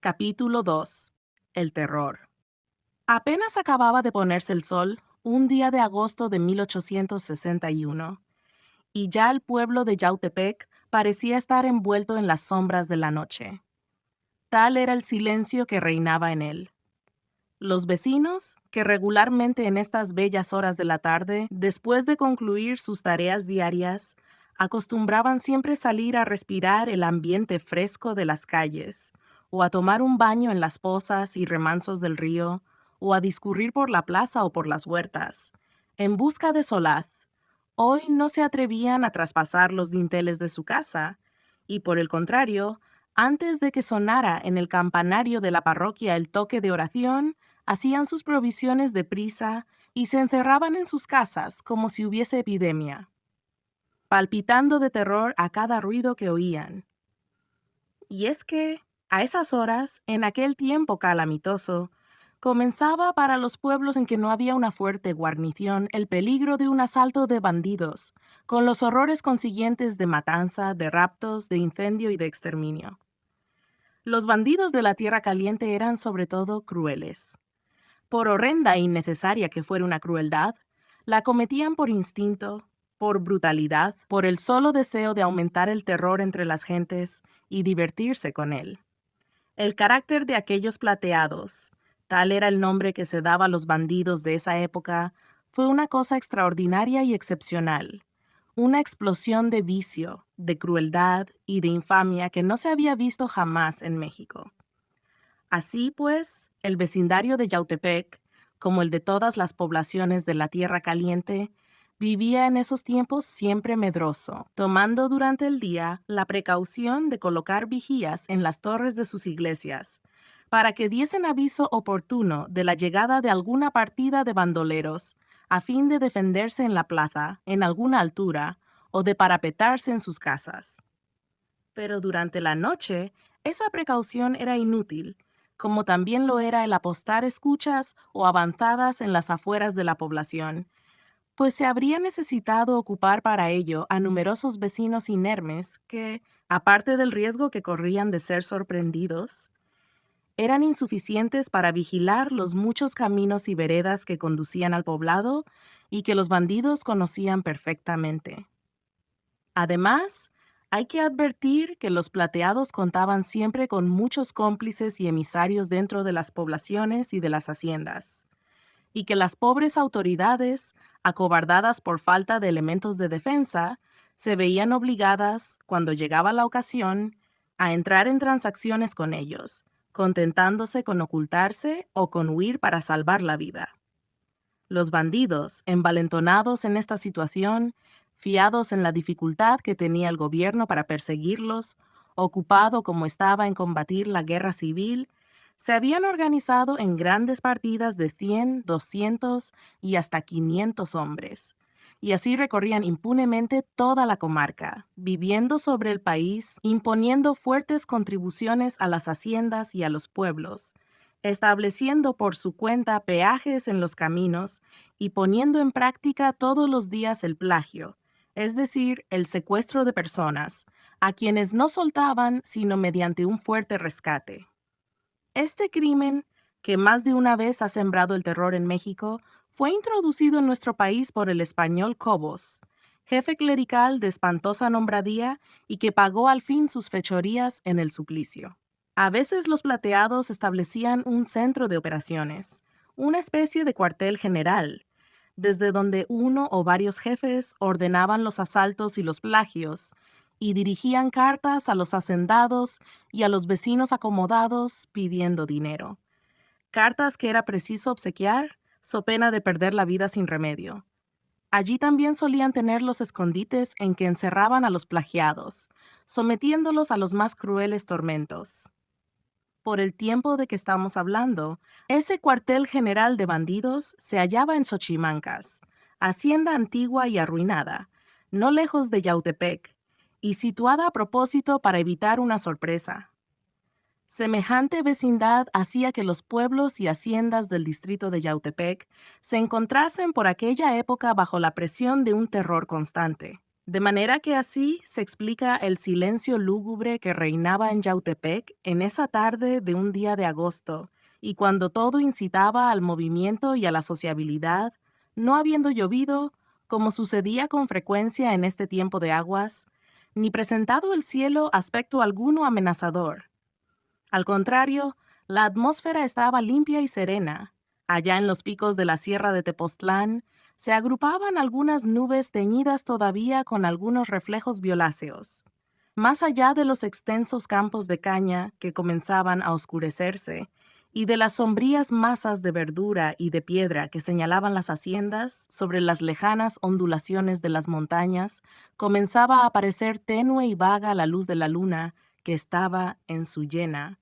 Capítulo 2. El terror. Apenas acababa de ponerse el sol, un día de agosto de 1861, y ya el pueblo de Yautepec parecía estar envuelto en las sombras de la noche. Tal era el silencio que reinaba en él. Los vecinos, que regularmente en estas bellas horas de la tarde, después de concluir sus tareas diarias, acostumbraban siempre salir a respirar el ambiente fresco de las calles, o a tomar un baño en las pozas y remansos del río, o a discurrir por la plaza o por las huertas, en busca de solaz. Hoy no se atrevían a traspasar los dinteles de su casa, y por el contrario, antes de que sonara en el campanario de la parroquia el toque de oración, hacían sus provisiones deprisa y se encerraban en sus casas como si hubiese epidemia, palpitando de terror a cada ruido que oían. Y es que, a esas horas, en aquel tiempo calamitoso, comenzaba para los pueblos en que no había una fuerte guarnición el peligro de un asalto de bandidos, con los horrores consiguientes de matanza, de raptos, de incendio y de exterminio. Los bandidos de la Tierra Caliente eran sobre todo crueles. Por horrenda e innecesaria que fuera una crueldad, la cometían por instinto, por brutalidad, por el solo deseo de aumentar el terror entre las gentes y divertirse con él. El carácter de aquellos plateados, tal era el nombre que se daba a los bandidos de esa época, fue una cosa extraordinaria y excepcional, una explosión de vicio, de crueldad y de infamia que no se había visto jamás en México. Así pues, el vecindario de Yautepec, como el de todas las poblaciones de la Tierra Caliente, vivía en esos tiempos siempre medroso, tomando durante el día la precaución de colocar vigías en las torres de sus iglesias, para que diesen aviso oportuno de la llegada de alguna partida de bandoleros, a fin de defenderse en la plaza, en alguna altura, o de parapetarse en sus casas. Pero durante la noche, esa precaución era inútil, como también lo era el apostar escuchas o avanzadas en las afueras de la población, pues se habría necesitado ocupar para ello a numerosos vecinos inermes que, aparte del riesgo que corrían de ser sorprendidos, eran insuficientes para vigilar los muchos caminos y veredas que conducían al poblado y que los bandidos conocían perfectamente. Además, hay que advertir que los plateados contaban siempre con muchos cómplices y emisarios dentro de las poblaciones y de las haciendas, y que las pobres autoridades, acobardadas por falta de elementos de defensa, se veían obligadas, cuando llegaba la ocasión, a entrar en transacciones con ellos, contentándose con ocultarse o con huir para salvar la vida. Los bandidos, envalentonados en esta situación, fiados en la dificultad que tenía el gobierno para perseguirlos, ocupado como estaba en combatir la guerra civil, se habían organizado en grandes partidas de 100, 200 y hasta 500 hombres, y así recorrían impunemente toda la comarca, viviendo sobre el país, imponiendo fuertes contribuciones a las haciendas y a los pueblos, estableciendo por su cuenta peajes en los caminos y poniendo en práctica todos los días el plagio, es decir, el secuestro de personas, a quienes no soltaban sino mediante un fuerte rescate. Este crimen, que más de una vez ha sembrado el terror en México, fue introducido en nuestro país por el español Cobos, jefe clerical de espantosa nombradía y que pagó al fin sus fechorías en el suplicio. A veces los plateados establecían un centro de operaciones, una especie de cuartel general, desde donde uno o varios jefes ordenaban los asaltos y los plagios, y dirigían cartas a los hacendados y a los vecinos acomodados pidiendo dinero. Cartas que era preciso obsequiar, so pena de perder la vida sin remedio. Allí también solían tener los escondites en que encerraban a los plagiados, sometiéndolos a los más crueles tormentos. Por el tiempo de que estamos hablando, ese cuartel general de bandidos se hallaba en Xochimancas, hacienda antigua y arruinada, no lejos de Yautepec, y situada a propósito para evitar una sorpresa. Semejante vecindad hacía que los pueblos y haciendas del distrito de Yautepec se encontrasen por aquella época bajo la presión de un terror constante. De manera que así se explica el silencio lúgubre que reinaba en Yautepec en esa tarde de un día de agosto, y cuando todo incitaba al movimiento y a la sociabilidad, no habiendo llovido, como sucedía con frecuencia en este tiempo de aguas, ni presentado el cielo aspecto alguno amenazador. Al contrario, la atmósfera estaba limpia y serena. Allá en los picos de la sierra de Tepoztlán se agrupaban algunas nubes teñidas todavía con algunos reflejos violáceos. Más allá de los extensos campos de caña que comenzaban a oscurecerse, y de las sombrías masas de verdura y de piedra que señalaban las haciendas sobre las lejanas ondulaciones de las montañas, comenzaba a aparecer tenue y vaga la luz de la luna que estaba en su llena,